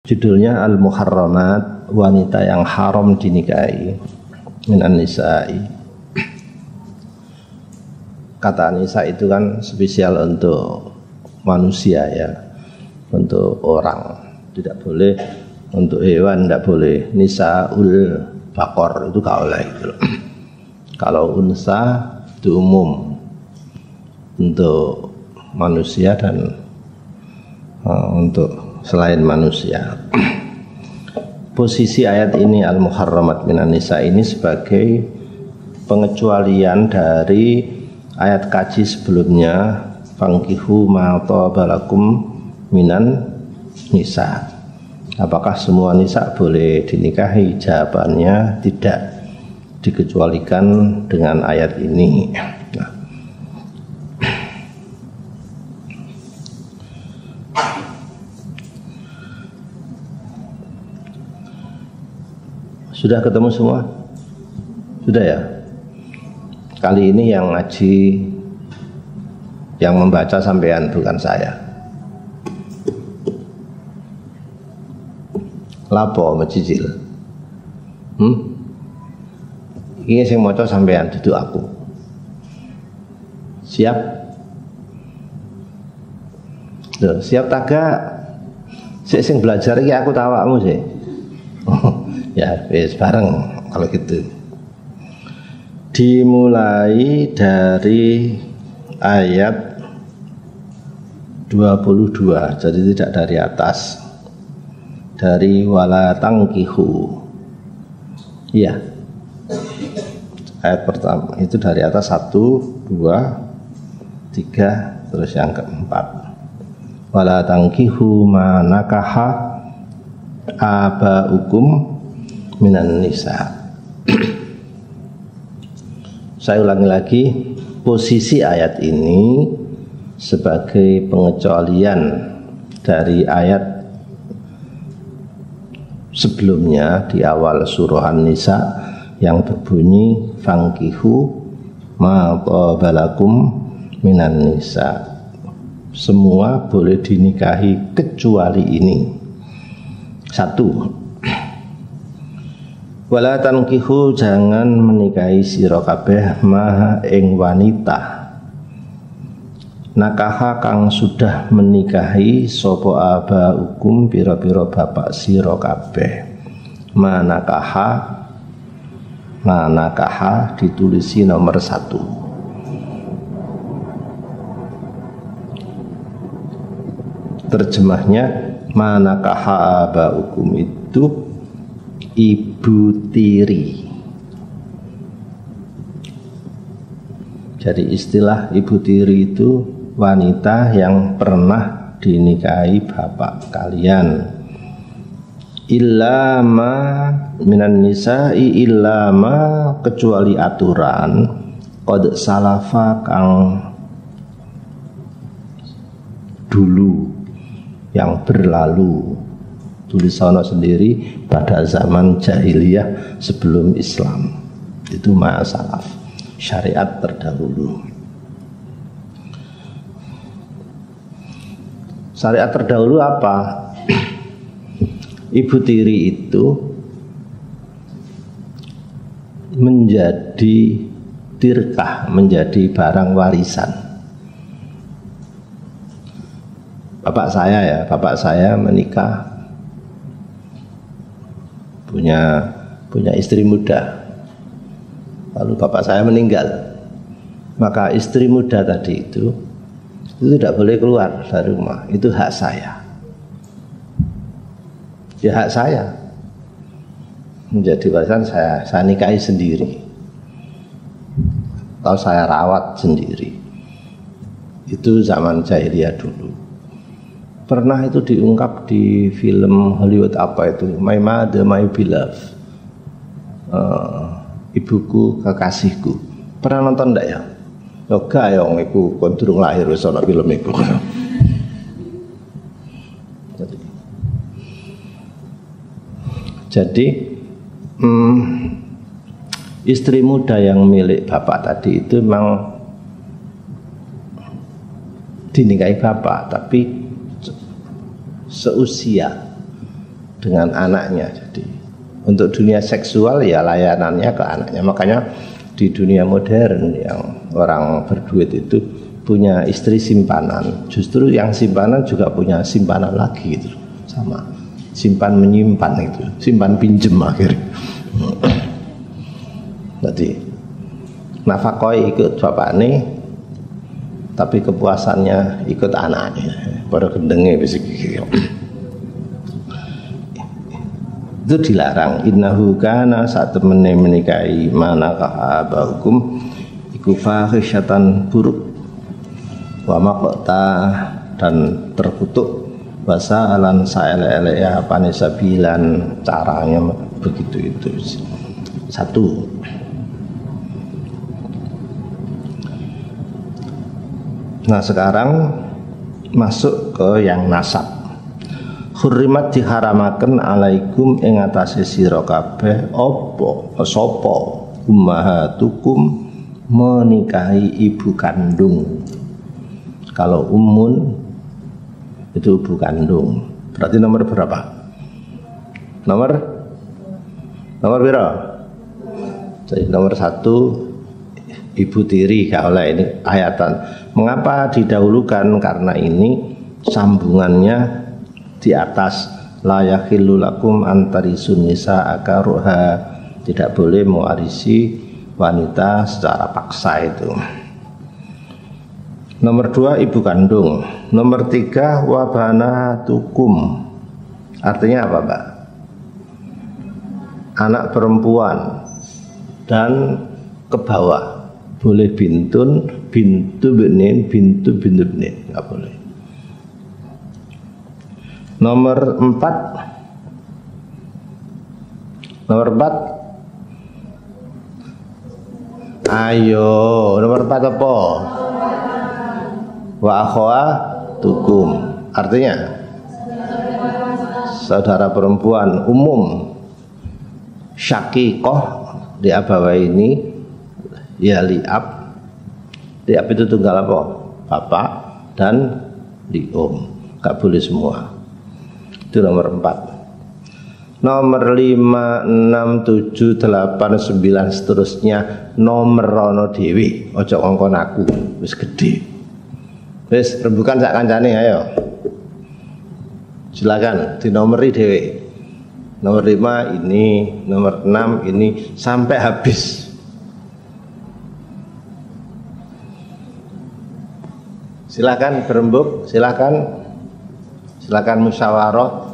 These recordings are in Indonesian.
Judulnya Al-Muharramat, wanita yang haram dinikahi, minan nisa'i. Kata nisa itu kan spesial untuk manusia ya, untuk orang. Tidak boleh untuk hewan, tidak boleh. Nisa'ul bakor itu gak oleh gitu. Kalau unsa itu umum untuk manusia dan untuk selain manusia. Posisi ayat ini Al-Muharramat minan nisa ini sebagai pengecualian dari ayat kaji sebelumnya, fankihu ma tabalakum minan nisa. Apakah semua nisa boleh dinikahi? Jawabannya tidak, dikecualikan dengan ayat ini. Sudah ketemu semua? Sudah ya? Kali ini yang ngaji, yang membaca sampean, bukan saya. Lapo mecicil. Ini sing maca sampean, duduk aku. Siap? Loh, siap tagak? Sing belajar iki aku tawakmu sih. Ya, wis bareng kalau gitu. Dimulai dari ayat 22, jadi tidak dari atas. Dari wala tangkihu. Iya. Ayat pertama itu dari atas 1, 2, 3, terus yang keempat. Wala tangkihu ma nakaha abaukum minan nisa. Saya ulangi lagi, posisi ayat ini sebagai pengecualian dari ayat sebelumnya di awal surah An-Nisa yang berbunyi fankihu ma tabalakum minan nisa. Semua boleh dinikahi kecuali ini. 1. Wala tankihu, jangan menikahi sira kabeh ma ing wanita nakaha kang sudah menikahi sapa abaukum pira-pira bapak sira kabeh. Manakaha ditulisi nomor 1. Terjemahnya manakaha abaukum itu ibu tiri. Jadi istilah ibu tiri itu wanita yang pernah dinikahi bapak kalian. Illama minan nisa'i illama, kecuali aturan qad salafa kang dulu, yang berlalu. Tulisannya sendiri pada zaman jahiliyah sebelum Islam, itu ma'asalaf, syariat terdahulu. Syariat terdahulu apa? Ibu tiri itu menjadi tirkah, menjadi barang warisan. Bapak saya menikah, punya istri muda, lalu bapak saya meninggal, maka istri muda tadi itu tidak boleh keluar dari rumah. Itu hak saya, ya hak saya, menjadi warisan saya nikahi sendiri atau saya rawat sendiri. Itu zaman jahiliyah dulu. Pernah itu diungkap di film Hollywood apa itu, My Mother, My Beloved, ibuku kekasihku. Pernah nonton enggak ya? Yoga yang iku kon durung lahir wis ana film iku. Jadi istri muda yang milik bapak tadi itu memang dinikahi bapak, tapi seusia dengan anaknya. Jadi untuk dunia seksual ya layanannya ke anaknya. Makanya di dunia modern yang orang berduit itu punya istri simpanan. Justru yang simpanan juga punya simpanan lagi gitu. Sama simpan menyimpan itu, simpan pinjem akhirnya. Jadi nafakoi ikut bapaknya, tapi kepuasannya ikut anaknya. Pada gendengnya bisa gitu. Itu dilarang. Innahu kana saat temene menikahi manakah abahukum iku fahisyatan buruk wa maqta dan terkutuk bahasa alan saele-ele ya panisabilan caranya begitu itu. Satu. Nah sekarang masuk ke yang nasab. Hurrimat diharamaken alaikum ing atase sira kabeh apa sapa ummahatukum menikahi ibu kandung. Kalau ummun itu ibu kandung. Berarti nomor berapa? Nomor berapa? Jadi nomor 1 ibu tiri oleh ini ayatan. Mengapa didahulukan? Karena ini sambungannya di atas la yakhillu lakum antarisun nisa akaruha, tidak boleh mewarisi wanita secara paksa itu. Nomor 2 ibu kandung. Nomor 3 wabanatukum. Artinya apa, Pak? Anak perempuan dan ke bawah. Boleh bintun, bintu benin, bintu benin, enggak boleh. Nomor 4. Ayo, nomor 4 apa? Wa akhwatukum. Artinya saudara perempuan umum. Syaqiqah di abawa ini ya liab. Liab itu tunggal apa? Bapak dan lium. Enggak boleh semua. Itu nomor 4. Nomor 5, 6, 7, 8, 9 seterusnya nomor rono dewi. Ojo ngongkon aku wis gede. Wis rembukan sak kancane ayo. Silakan dinomori dewi. Nomor 5 ini, nomor 6 ini sampai habis. Silakan berembuk, silakan musyawarah.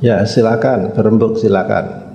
Ya silakan berembuk silakan.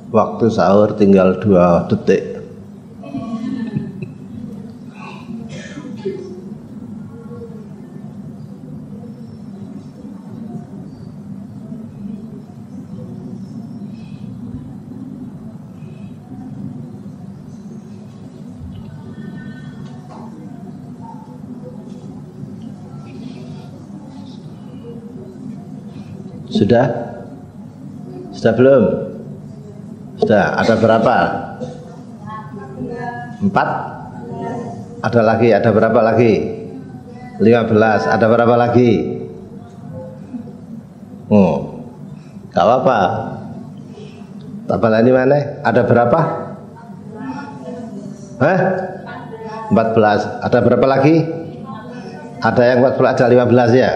Waktu sahur tinggal 2 detik. Sudah? Sudah belum? Sudah. Ada berapa? 4? Ada lagi? Ada berapa lagi? 15. Ada berapa lagi? Gak apa-apa. Tambah lagi mana? Ada berapa? 14. Ada berapa lagi? Ada yang 14, ada 15 ya?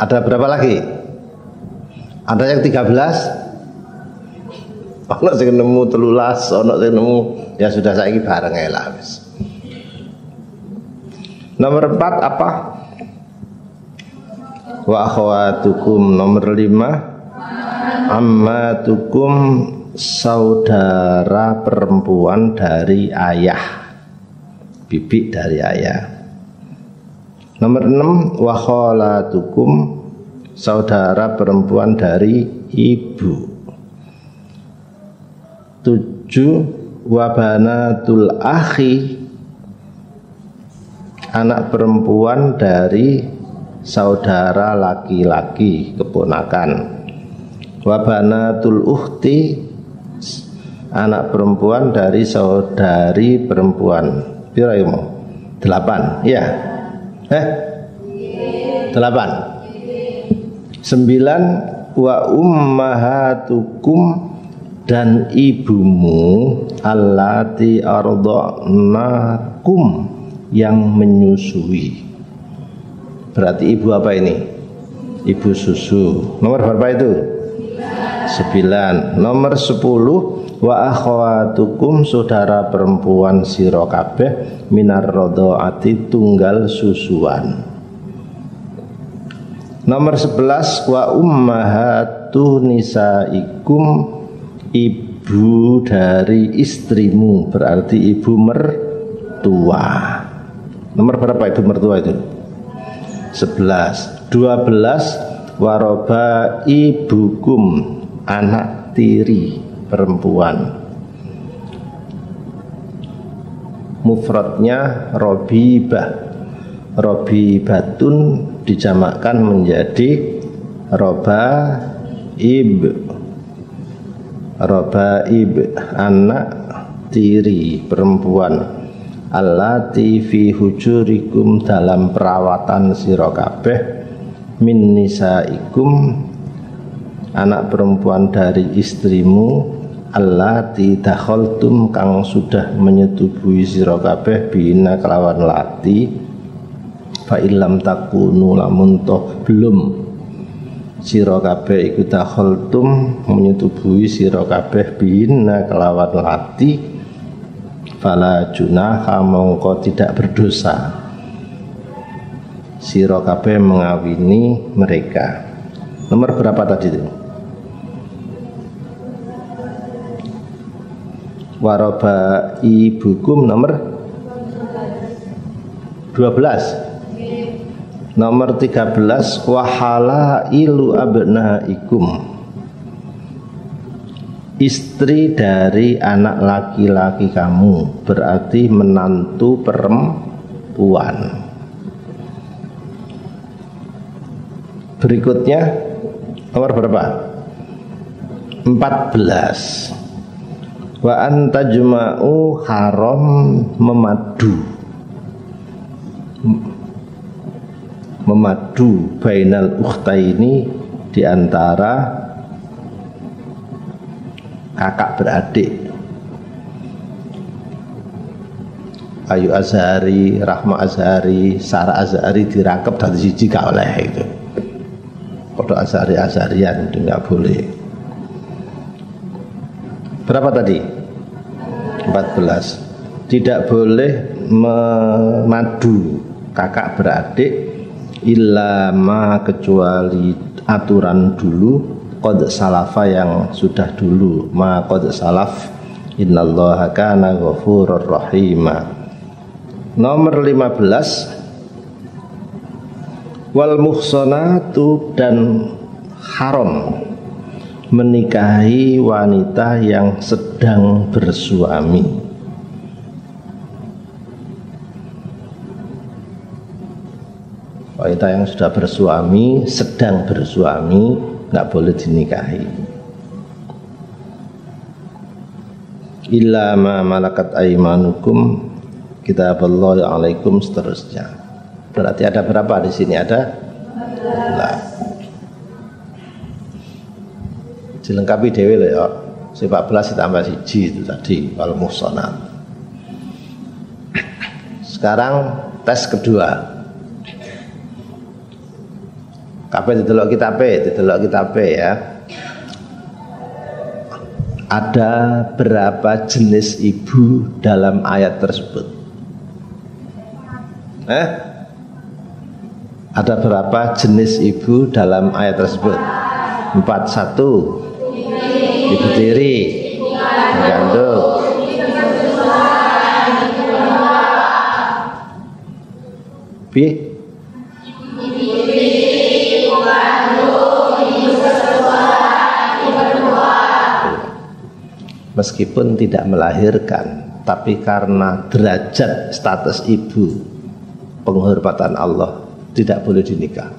Ada berapa lagi? Ada yang 13? Ono sing nemu 13, ono sing nemu ya sudah saiki bareng ae lah wis. Nomor 4 apa? Wa akhwatukum. Nomor 5 ammatukum, saudara perempuan dari ayah, bibi dari ayah. Nomor 6 wa khalatukum, saudara perempuan dari ibu. 7 wa banatul akhi, anak perempuan dari saudara laki-laki, keponakan. Wa banatul ukhti, anak perempuan dari saudari perempuan. Pira ya mau? 8 ya? 8. 9 wa ummahatukum, dan ibumu allati ardhanakum, yang menyusui. Berarti ibu apa ini? Ibu susu. Nomor berapa itu? 9. Nomor 10 wa akhwatukum, saudara perempuan sira kabeh minar radhaati, tunggal susuan. Nomor 11 wa ummahatu nisaikum, ibu dari istrimu, berarti ibu mertua. Nomor berapa ibu mertua itu? 11. 12 waroba ibukum, anak tiri perempuan. Mufradnya robibah. Robibatun dijamakkan menjadi robaib. Robaib, anak tiri perempuan. Allati fi hujurikum, dalam perawatan sira kabeh. Min nisaikum, anak perempuan dari istrimu. Allati dakhaltum, kang sudah menyetubuhi sira kabeh. Bina kelawan lati. Fa illam takunu, lamun toh belum sira kabeh iku dakhaltum, menyetubuhi sira kabeh. Bina kelawan lati. Fala junaha, mongko tidak berdosa sira kabeh mengawini mereka. Nomor berapa tadi itu? Waroba ibukum nomor 12. Nomor 13 wahalailu abnaikum, istri dari anak laki-laki kamu, berarti menantu perempuan. Berikutnya nomor berapa? 14. Wa antajma'u, haram memadu bainal ukhtaini, di antara kakak beradik. Ayu Azhari, Rahma Azhari, Sarah Azhari dirangkep dari siji gak oleh itu. Kodok Azhari-Azharian itu gak boleh. Berapa tadi? 14. Tidak boleh memadu kakak beradik illa ma, kecuali aturan dulu qad salafa yang sudah dulu, ma qad salaf, innallaha kana ghafurur rahima. Nomor 15, wal muhsanatu, dan haram menikahi wanita yang sedang bersuami. Wanita yang sudah bersuami, sedang bersuami, nggak boleh dinikahi. Illa ma malakat aymanukum kitaballahi alaikum, seterusnya. Berarti ada berapa di sini? Ada 14. Dilengkapi dewe loh ya. 14 ditambah 1 itu tadi wal muhsanat. Sekarang tes kedua. Kabeh didelok kitabe ya. Ada berapa jenis ibu dalam ayat tersebut? Ada berapa jenis ibu dalam ayat tersebut? 4. 1. Ibu tiri, gandum. B. Meskipun tidak melahirkan, tapi karena derajat status ibu, penghormatan Allah, tidak boleh dinikah.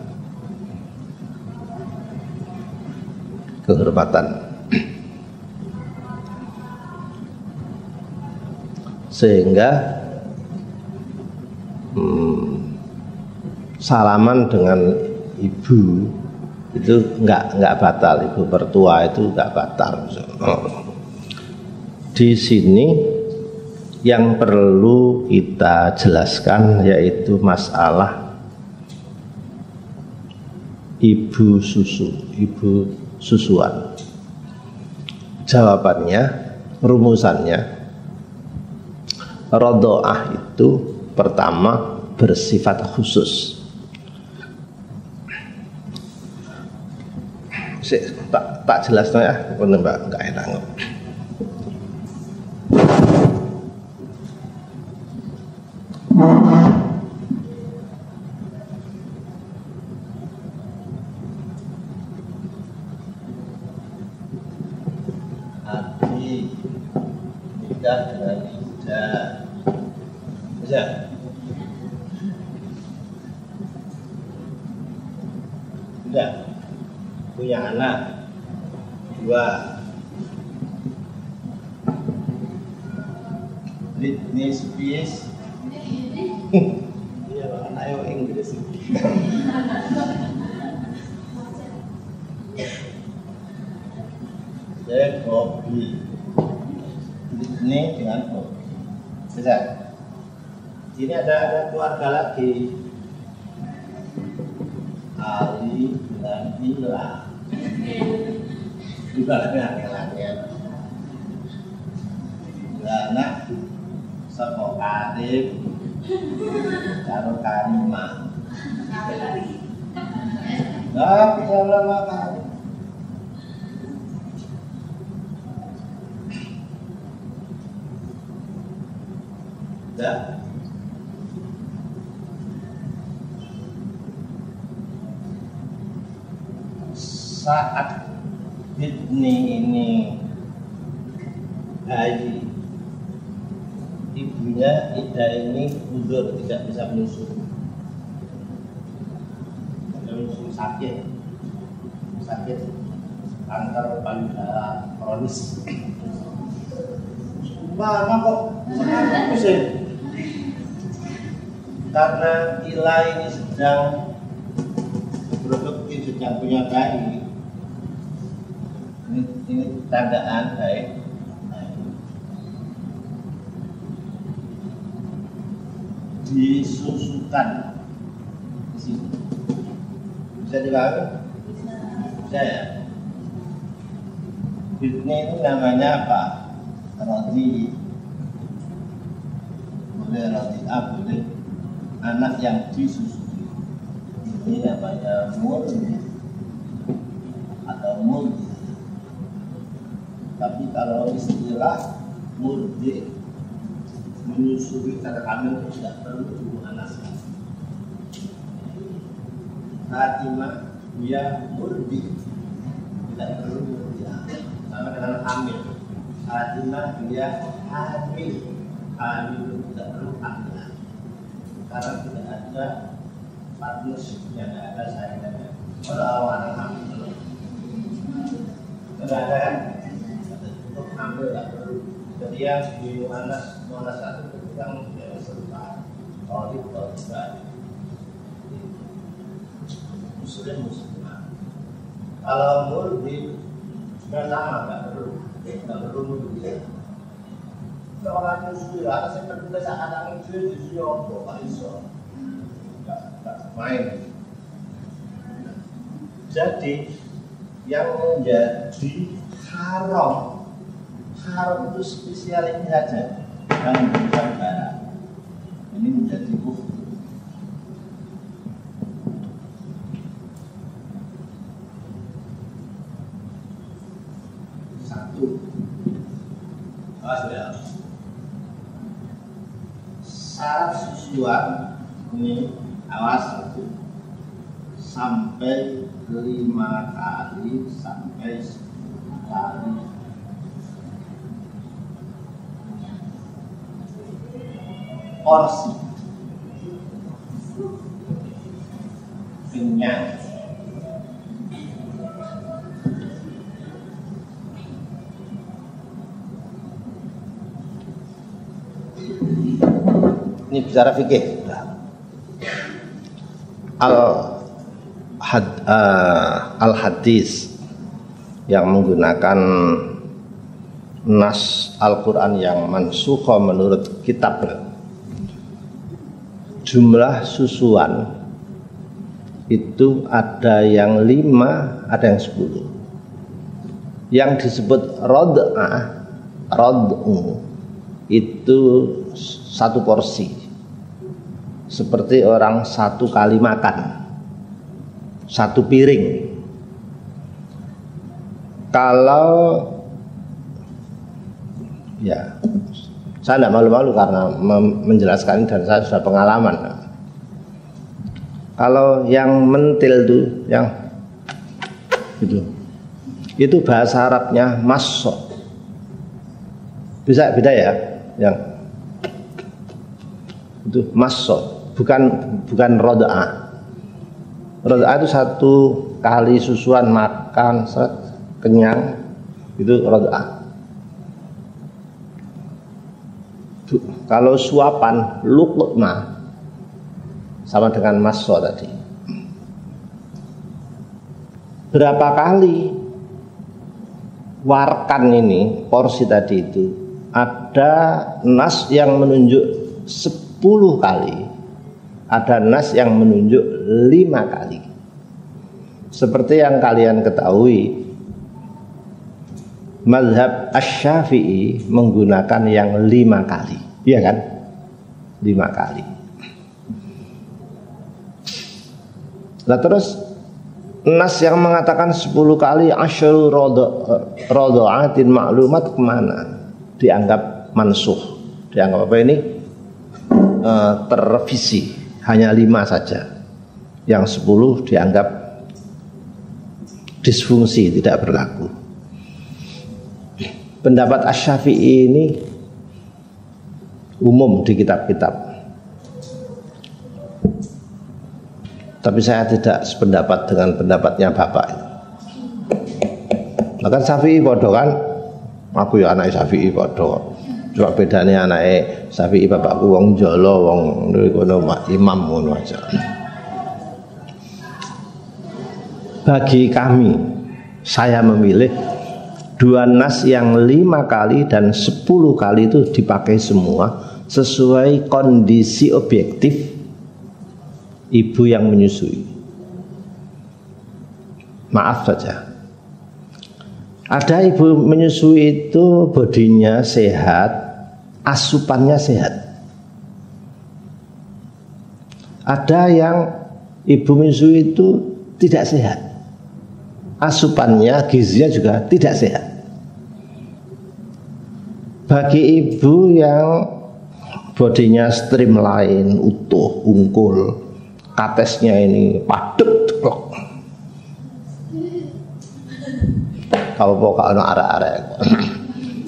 Kehormatan. Sehingga salaman dengan ibu itu enggak batal, ibu mertua itu enggak batal. Di sini yang perlu kita jelaskan yaitu masalah ibu susu, ibu susuan. Jawabannya, rumusannya, radha'ah itu pertama bersifat khusus. Tak jelasnya ya, Mbak, enggak enak. Abi nikah dengan Ida, bisa? Sudah punya anak 2. Britney Spears. Iya, anak Inggris. Saya Bobby. Britney dengan Bobby. Bisa? Sini ada keluarga lagi. Ali dengan Ila. Juga laki-laki. Anak saka Karim karo Karimah. Lah bisa lama kali. Dah. Saat ini bayi, ibunya Ida ini uzur, tidak bisa menyusu. Menyusu sakit kanker payudara kronis. Mana kok sangat pusing? Karena Ila ini sedang berproduksi, sedang punya bayi. Ini tandaan baik. Disusukan di sini. Bisa dipahami? Bisa ya? Britney itu namanya apa? Rodi. Boleh Rodi A, boleh anak yang disusui. Ini namanya Muldi atau Muldi. Tapi kalau istilah murdi menyusui tanda hamil itu tidak perlu dimuannaskan. Fatimah dia murdi, tidak perlu murdiah, sama dengan hamil. Fatimah dia hamil, hamil tidak perlu hamil, karena tidak ada partnershipnya, tidak ada saingannya. Kalau anak hamil, tidak ada kan? Untuk hamil tidak perlu. Jadi yang di muannas satu itu yang serupa, kalau itu tidak. Muslimah. Kalau murdi sudah sama, nggak perlu murdi. Kalau orang nyusui, ada saya pernah saat anak nyusui apa, Pak Iso, nggak main. Jadi yang menjadi haram itu spesial ini saja, dan bukan darah. Ini menjadi kufur. Syarat susuan ini awas sampai 5 kali sampai 10 kali. Porsi kenyang. Ini bicara fikih. Al-hadis yang menggunakan nas Al-Quran yang mansukha menurut kitab, jumlah susuan itu ada yang 5, ada yang 10. Yang disebut rod'u itu 1 porsi, seperti orang 1 kali makan 1 piring. Kalau ya saya tidak malu-malu karena menjelaskan dan saya sudah pengalaman. Kalau yang mentil itu yang itu bahasa Arabnya masso. Bisa beda ya, yang itu masso, bukan roda'ah. Roda'ah itu 1 kali susuan makan kenyang, itu roda'ah. Kalau suapan luqmah sama dengan masso tadi. Berapa kali warkan ini porsi tadi itu? Ada nas yang menunjuk 10 kali, ada nas yang menunjuk 5 kali. Seperti yang kalian ketahui, mazhab Asy-Syafi'i menggunakan yang 5 kali, iya kan? 5 kali. Nah terus nas yang mengatakan 10 kali asyru roda'atin maklumat kemana? Dianggap mansukh, dianggap apa ini? Terrevisi, hanya 5 saja. Yang 10 dianggap disfungsi, tidak berlaku. Pendapat Asy-Syafi'i ini umum di kitab-kitab, tapi saya tidak sependapat dengan pendapatnya Bapak. Bahkan Syafi'i bodoh kan? Aku ya anak Syafi'i bodoh. Cuma bedanya anak Syafi'i bapakku wong Jolo, wong kono imam ngono aja. Bagi kami, saya memilih 2 nas yang 5 kali dan 10 kali itu dipakai semua sesuai kondisi objektif ibu yang menyusui. Maaf saja, ada ibu menyusui itu bodinya sehat, asupannya sehat. Ada yang ibu menyusui itu tidak sehat, asupannya, gizinya juga tidak sehat. Bagi ibu yang bodinya streamline, utuh, ungkul, katesnya ini padet, kalau pokok anak arek-arek.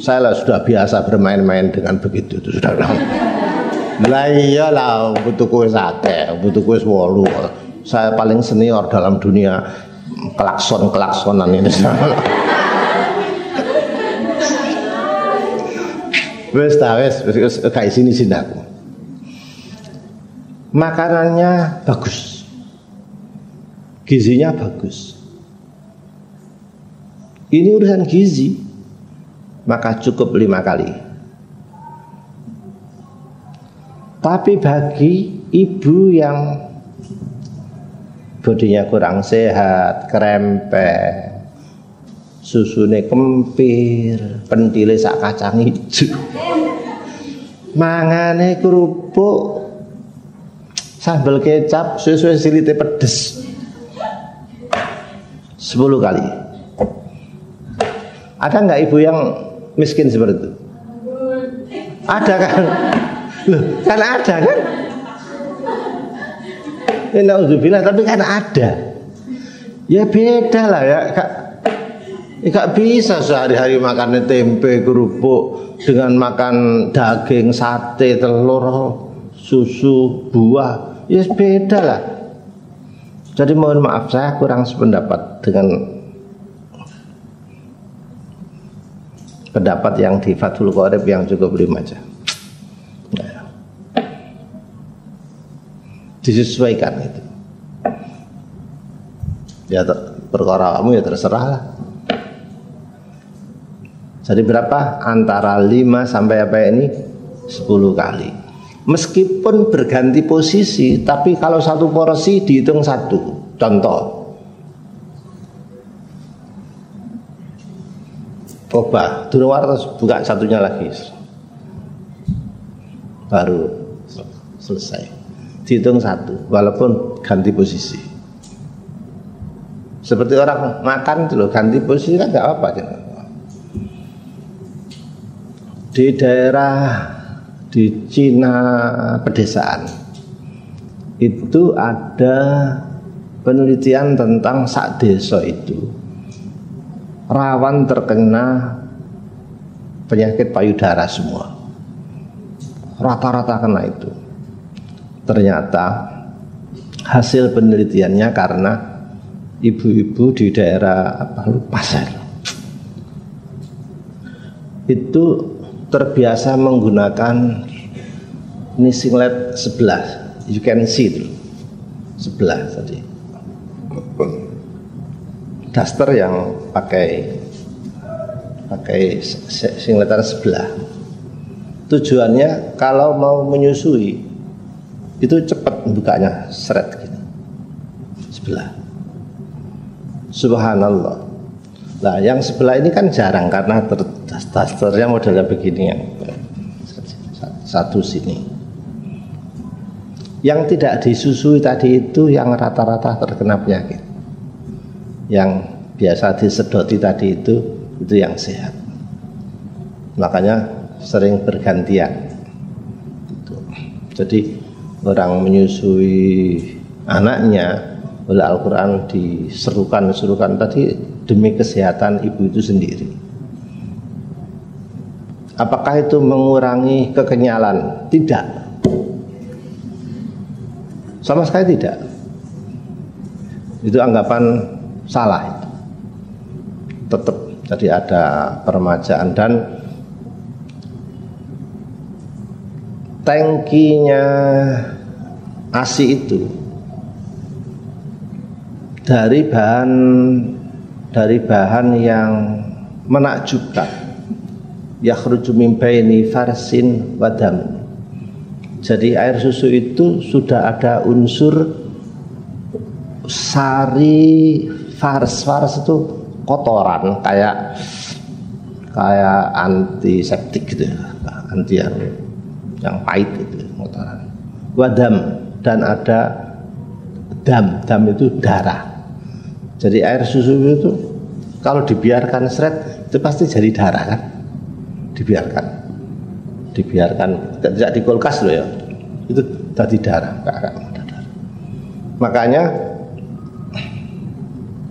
Saya sudah biasa bermain-main dengan begitu itu sudah. Lah iyalah butuhku wis akeh, butuhku wis 8. Saya paling senior dalam dunia kelaksonan ini. Wis kayak sini aku. Makanannya bagus, gizinya bagus. Ini urusan gizi, maka cukup 5 kali. Tapi bagi ibu yang bodinya kurang sehat, krempek, susune kempir, pentile sak kacang ijo, mangane kerupuk sambal kecap suwe-suwe silite pedes 10 kali. Ada nggak ibu yang miskin seperti itu? Ada kan? Loh, kan ada kan? Nauzubillah, tapi kan ada. Ya beda lah ya. Gak bisa sehari-hari makan tempe, kerupuk dengan makan daging, sate, telur, susu, buah. Ya beda lah. Jadi mohon maaf, saya kurang sependapat dengan pendapat yang di Fathul Qorib yang cukup 5 aja. Nah, disesuaikan itu. Ya perkara kamu ya terserah lah. Jadi berapa? Antara 5 sampai apa ini? 10 kali. Meskipun berganti posisi, tapi kalau satu porsi dihitung 1. Contoh, coba Durwar buka satunya lagi, baru selesai. Dihitung 1, walaupun ganti posisi. Seperti orang makan itu loh, ganti posisi kan nggak apa-apa. Di daerah di Cina pedesaan itu ada penelitian tentang sak desa itu rawan terkena penyakit payudara semua, rata-rata kena itu. Ternyata hasil penelitiannya karena ibu-ibu di daerah apa lupa saya itu terbiasa menggunakan ini singlet sebelah, you can see itu sebelah tadi, daster yang pakai singletan sebelah. Tujuannya kalau mau menyusui itu cepat bukanya, seret gitu sebelah. Subhanallah. Nah yang sebelah ini kan jarang karena dasternya modelnya begini yang satu sini. Yang tidak disusui tadi itu yang rata-rata terkena penyakit. Yang biasa disedoti tadi itu yang sehat. Makanya sering bergantian. Jadi orang menyusui anaknya oleh Al-Quran diserukan tadi demi kesehatan ibu itu sendiri. Apakah itu mengurangi kekenyalan? Tidak, sama sekali tidak. Itu anggapan salah itu. Tetap jadi ada permajaan dan tangkinya ASI itu dari bahan yang menakjubkan. Yakhruju min baini farsin wadam. Jadi air susu itu sudah ada unsur sari fars. Fars itu kotoran kayak antiseptik gitu, anti yang pahit itu kotoran. Wadam, dan ada dam itu darah. Jadi air susu itu kalau dibiarkan seret itu pasti jadi darah kan, dibiarkan. dibiarkan, tidak di kulkas loh ya, itu tadi darah, kakak darah. Makanya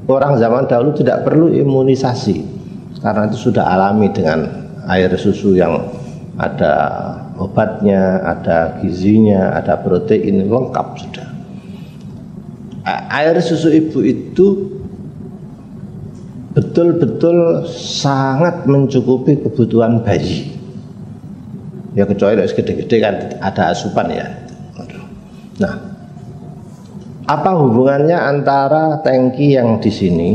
orang zaman dahulu tidak perlu imunisasi karena itu sudah alami dengan air susu yang ada obatnya, ada gizinya, ada protein, lengkap sudah. Air susu ibu itu betul-betul sangat mencukupi kebutuhan bayi. Ya kecuali kalau gede-gede kan ada asupan ya. Nah, apa hubungannya antara tangki yang di sini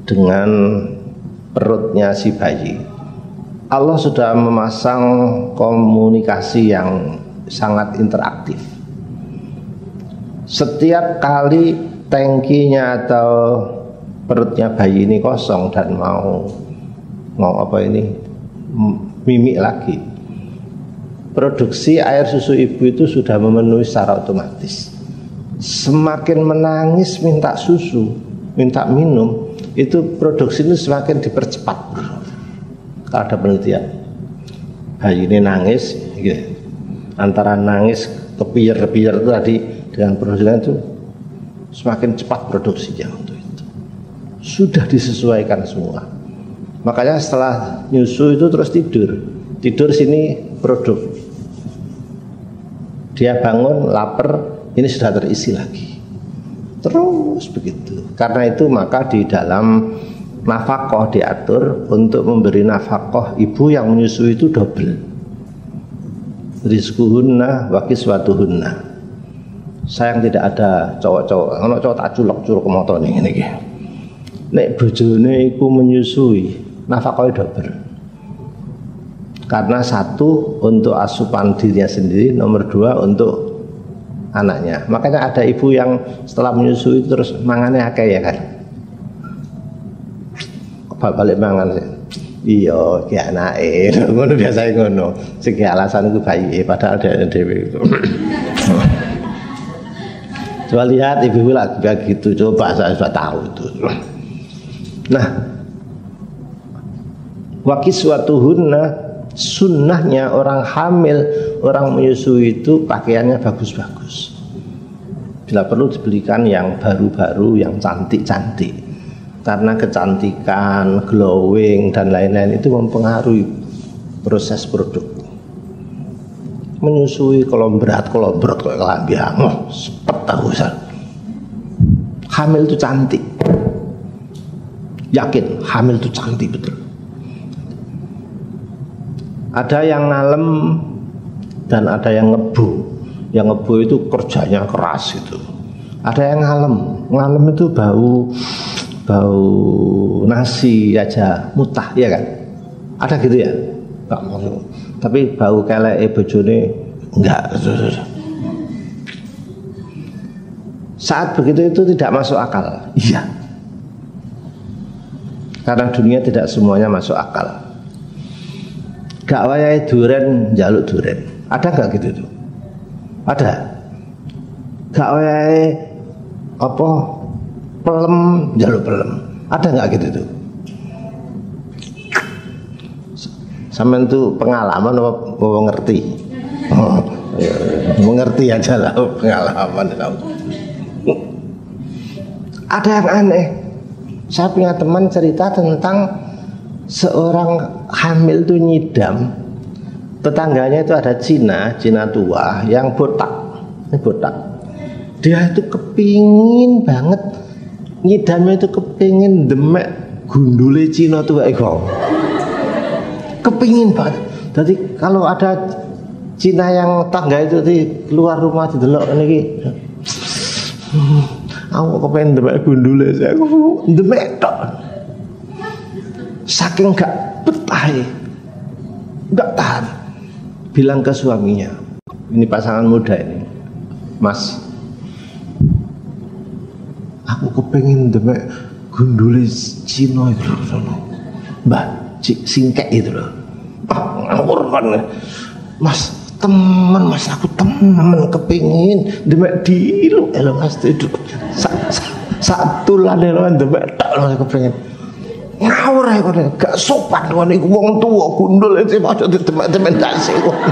dengan perutnya si bayi? Allah sudah memasang komunikasi yang sangat interaktif. Setiap kali tangkinya atau perutnya bayi ini kosong dan mau apa ini mimik lagi, produksi air susu ibu itu sudah memenuhi secara otomatis. Semakin menangis minta susu, minta minum, itu produksi itu semakin dipercepat. Kalau ada penelitian, bayi ini nangis gitu. Antara nangis kepiyir-kepiyir itu tadi dengan produksinya itu semakin cepat produksinya untuk itu. Sudah disesuaikan semua. Makanya setelah nyusu itu terus tidur sini produk. Dia bangun lapar, ini sudah terisi lagi. Terus begitu. Karena itu maka di dalam nafkah diatur untuk memberi nafkah ibu yang menyusui itu double. Rizquhunna wa kiswatuhunna. Sayang tidak ada cowok-cowok. Kalau cowok tak culok motor nih ini. Nek bojone iku menyusui, nafkahnya double. Karena satu untuk asupan dirinya sendiri, nomor dua untuk anaknya. Makanya ada ibu yang setelah menyusui terus mangannya akeh ya kan. Balik mangan sih. Iya, ki anake. Ngono biasane ngono. Sing alasan iku bayi, padahal dia dhewe itu. Coba lihat ibu lagi begitu, coba saya sudah tahu itu. Nah, wakiswatuhunna, sunnahnya orang hamil, orang menyusui itu pakaiannya bagus-bagus. Bila perlu dibelikan yang baru-baru, yang cantik-cantik. Karena kecantikan, glowing dan lain-lain itu mempengaruhi proses produk. Menyusui kalau berat kayak kelambi hangoh, sepet tahu saya. Hamil itu cantik. Yakin hamil itu cantik betul. Ada yang ngalem dan ada yang ngebu. Yang ngebu itu kerjanya keras itu. Ada yang ngalem itu bau nasi aja mutah ya kan? Ada gitu ya? Enggak mau. Tapi bau keleke bojone enggak. Saat begitu itu tidak masuk akal. Iya. Karena dunia tidak semuanya masuk akal. Gak wayahe duren njaluk duren. Ada enggak gitu tuh? Ada. Gak wayahe apa pelem njaluk pelem. Ada enggak gitu tuh? Sampeyan tuh pengalaman apa ngerti? Oh, ya, mengerti aja lah pengalaman. Ada yang aneh. Saya punya teman cerita tentang seorang hamil tuh nyidam. Tetangganya itu ada Cina tua yang botak. Ini botak. Dia itu kepingin banget nyidamnya itu kepingin demek gundule Cina tua itu. Kepingin banget. Jadi kalau ada Cina yang tangga itu di keluar rumah didelok niki. Aku kepengen demek gundule saya. Aku demek tok. Saking gak betah. Enggak tahan. Bilang ke suaminya. Ini pasangan muda ini. Mas, aku kepengen demek gundule Cina itu loh. Mbak, singkek itu loh. Ngawur kan. Mas, temen mas, aku temen kepingin demek dilu elo mas itu satu lah elo demek tak lo kepingin. ngawur ae kono, gak sopan kono iku wong tuwa gundul iki aja ditemek-temek ndase kono.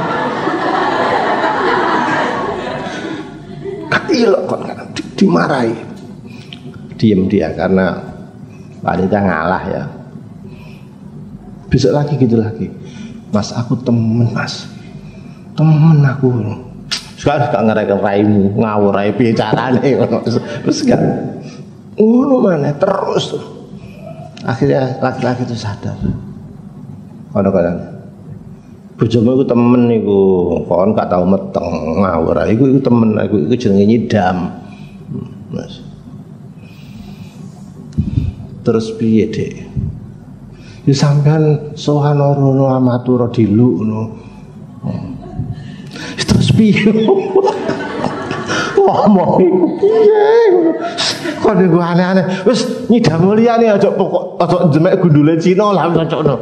Ilok kok dimarahi. Diem dia karena wanita ngalah ya. Besok lagi gitu lagi. Mas aku temen mas. Temen aku. Sekarang gak ngerai-ngeraimu ngawur ae piye carane ngono. Terus gak ngono maneh terus. Akhirnya laki-laki itu sadar. Kadang-kadang bojomu iku temen iku, kon gak tau meteng ngawur. Iku temen aku iku jenenge nyidam. Mas. Terus piye, Dik? Ya sampean sowan rono amatur diluk ngono. Terus piye? Ngomong iku piye ngono. Kok niku aneh-aneh. Wis nyidam liyane aja pokok aja demek gundule Cina lah cocokno.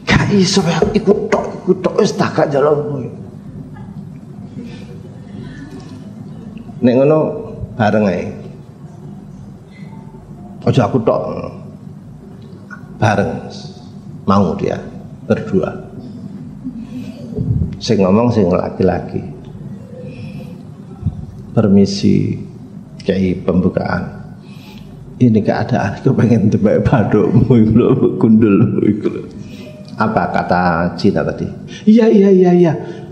Gak iso iku tok wis tak gak jalan kowe. Nek ngono bareng ae. Aja aku tok. Bareng mau dia berdua. Sing ngomong sing laki-laki. Permisi kayak pembukaan. Ini keadaan aku pengen tebak badukmu iku lho gundulmu iku lho. Apa kata Cina tadi? Iya.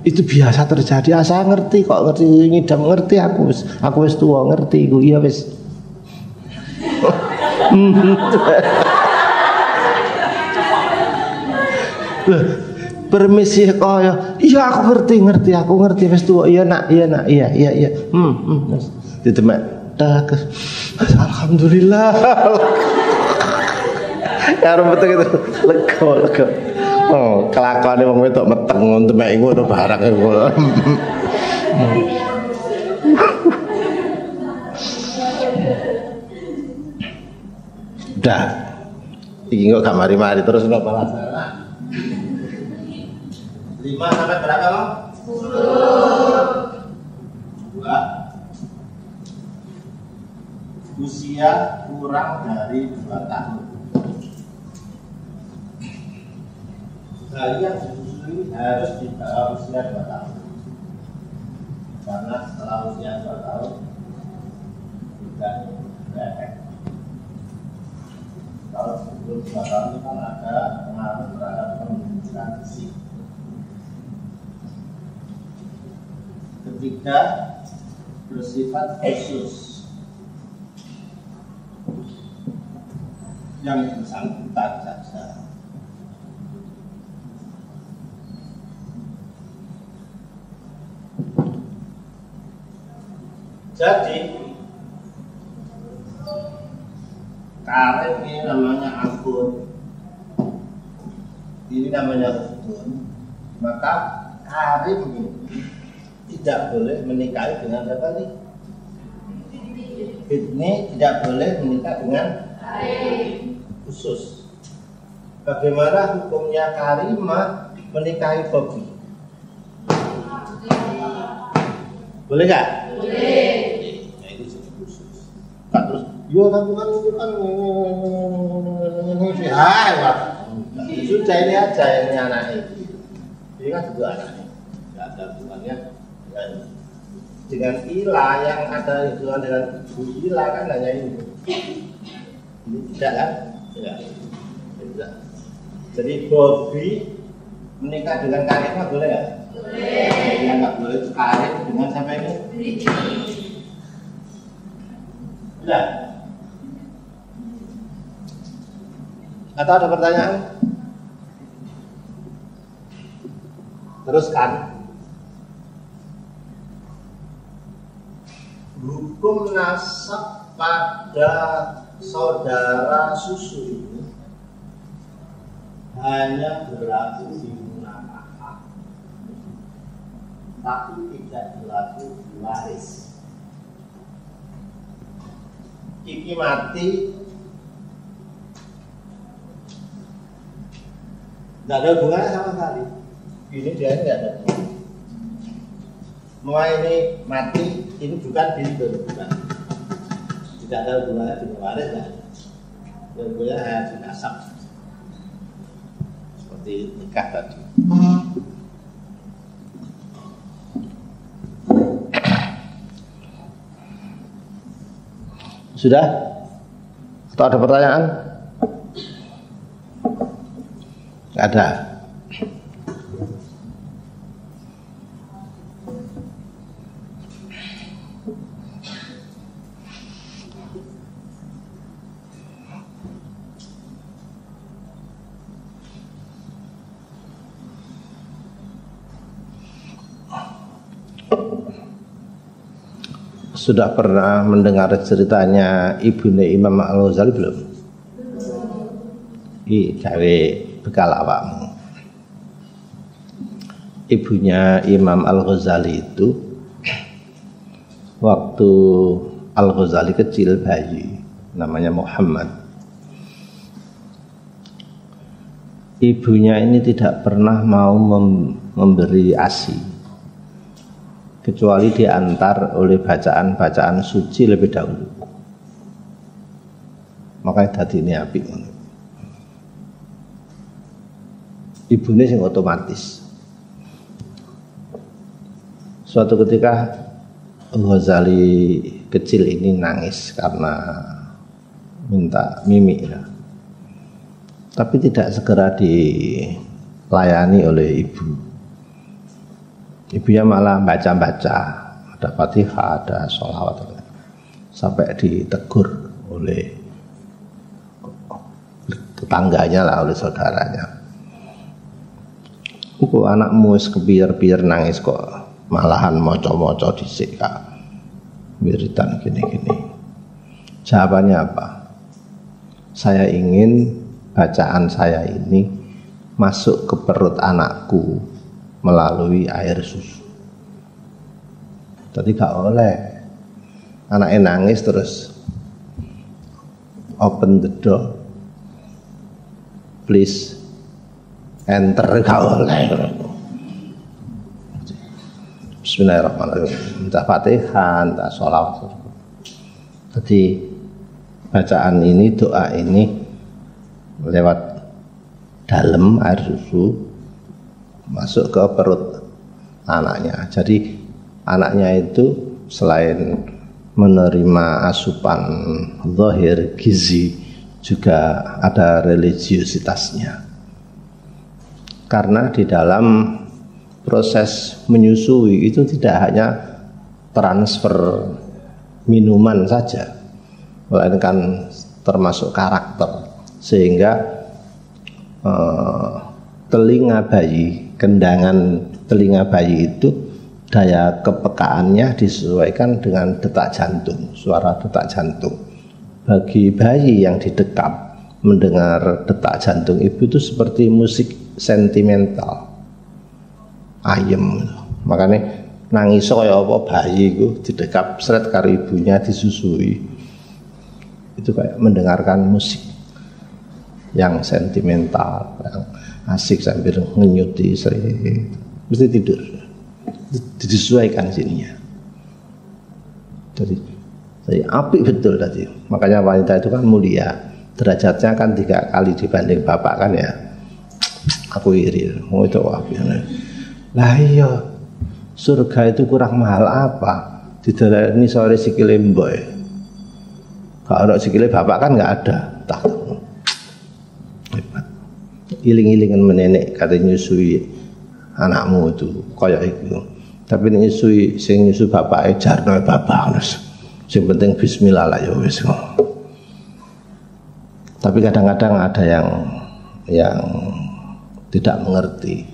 Itu biasa terjadi. Saya ngerti kok, ngerti ngidam, ngerti aku wis tua, ngerti iku. Iya wis. Permisi kaya. Iya aku ngerti wis tua. Iya nak. Ditemek tak. Alhamdulillah. Ya betul gitu. Lega. Oh, kelakuane wong wedok meteng ngono mek ngono barang iku. Udah. Iki kok gak mari-mari terus kok balasan. 5 sampai berapa, Bang? 10. 2. Usia kurang dari 2 tahun. Bayi yang disusui harus di bawah usia 2 tahun. Karena setelah usia 2 tahun tidak efek. Kalau sebelum 2 tahun itu kan ada pengaruh terhadap penunjukan fisik. Ketiga, bersifat khusus. Yang bersangkutan saja. Jadi karet ini namanya akun, ini namanya ukun. Maka karim ini tidak boleh menikahi dengan siapa nih? Ini tidak boleh menikah dengan khusus. Bagaimana hukumnya karimah menikahi Bobi? Boleh nggak? Boleh. Nah, itu jadi khusus. Nah, terus, yo kan bukan sudah ini aja ini anaknya. Ini kan juga anaknya. Tidak ada hubungannya dengan Ila yang ada hubungan dengan Bu Ila kan hanya ini. Ini tidak kan? Tidak. Jadi Bobi menikah dengan Karimah boleh nggak? Boleh. Yang nggak boleh Karim dengan siapa ini? Sudah. Atau ada pertanyaan? Teruskan. Hukum nasab pada saudara susu ini hanya berlaku di munakahah, tapi tidak berlaku di waris. Kiki mati, nggak ada hubungannya sama sekali. Ini dia nggak ada. Mau ini mati, ini bukan bintu, bukan. Tidak ada hubungannya dengan waris, ya. Goyah hayatul asap seperti nikah tadi. Sudah? Atau ada pertanyaan? Nggak ada. Sudah pernah mendengar ceritanya ibune Imam Al-Ghazali belum? Gawe bekal awakmu. Ibunya Imam Al-Ghazali itu waktu Al-Ghazali kecil bayi, namanya Muhammad. Ibunya ini tidak pernah mau memberi ASI kecuali diantar oleh bacaan-bacaan suci lebih dahulu. Makanya tadi ini apik. Ibunya sing otomatis. Suatu ketika Ghazali kecil ini nangis karena minta mimi ya. Tapi tidak segera dilayani oleh ibu. Ibunya malah baca-baca, ada Fatihah, ada sholawat, sampai ditegur oleh tetangganya lah, oleh saudaranya. Kok anakmu kebiar-biar nangis kok malahan moco-moco dhisik kak, wiridan gini-gini. Jawabannya apa? Saya ingin bacaan saya ini masuk ke perut anakku melalui air susu. Tadi gak oleh anaknya nangis terus open the door, please enter, gak oleh. Bismillahirrahmanirrahim, entah Fatihah, entah sholawat. Jadi bacaan ini, doa ini lewat dalam air susu masuk ke perut anaknya. Jadi anaknya itu selain menerima asupan zahir gizi juga ada religiositasnya. Karena di dalam proses menyusui itu tidak hanya transfer minuman saja, melainkan termasuk karakter, sehingga telinga bayi, kendangan telinga bayi itu daya kepekaannya disesuaikan dengan detak jantung, suara detak jantung. Bagi bayi yang didekap mendengar detak jantung ibu itu seperti musik sentimental, ayem. Makanya nangis kaya apa bayi itu didekap seret karo ibunya disusui, itu kayak mendengarkan musik yang sentimental, yang asik sambil ngenyuti, mesti tidur. Disesuaikan sininya. Jadi apik betul tadi. Makanya wanita itu kan mulia, derajatnya kan 3 kali dibanding bapak kan ya. Aku iri, mau itu apik. Lah iya, surga itu kurang mahal apa? Didarani sore sikile mboy. Kalau sikile bapak kan nggak ada. Tak. Iling-ilingan menenek kata nyusui anakmu itu kaya itu. Tapi nyusui sing nyusu bapake jarno bapak terus. Sing penting bismillah lah ya wis. Tapi kadang-kadang ada yang tidak mengerti.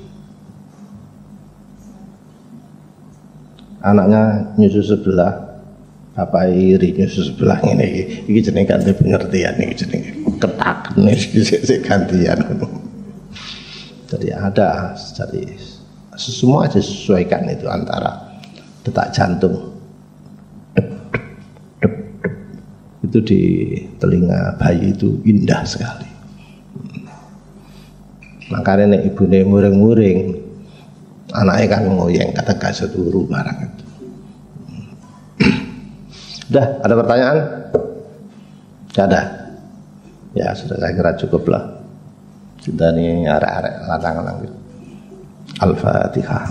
Anaknya nyusu sebelah, bapak iri nyusu sebelah ini. Iki jenenge ganti pengertian, iki jenenge ketaken iki gantian. Jadi ada, jadi semua disesuaikan itu antara detak jantung itu di telinga bayi itu indah sekali. Makanya nek ibune muring-muring, anaknya kan ngoyeng kata kasut turu barang itu. Udah, ada pertanyaan? Tidak ada. Ya sudah, saya kira cukup lah. Kita ini arek-arek lanang-lanang. Al-Fatihah.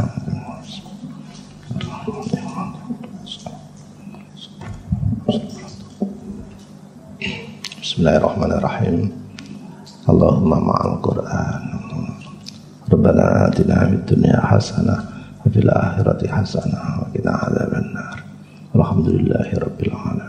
Bismillahirrahmanirrahim. Allahumma ma'al Qur'an. Rabbana atina fid dunya hasanah wa fil akhirati hasanah wa qina adzabannar. Alhamdulillahirabbil alamin.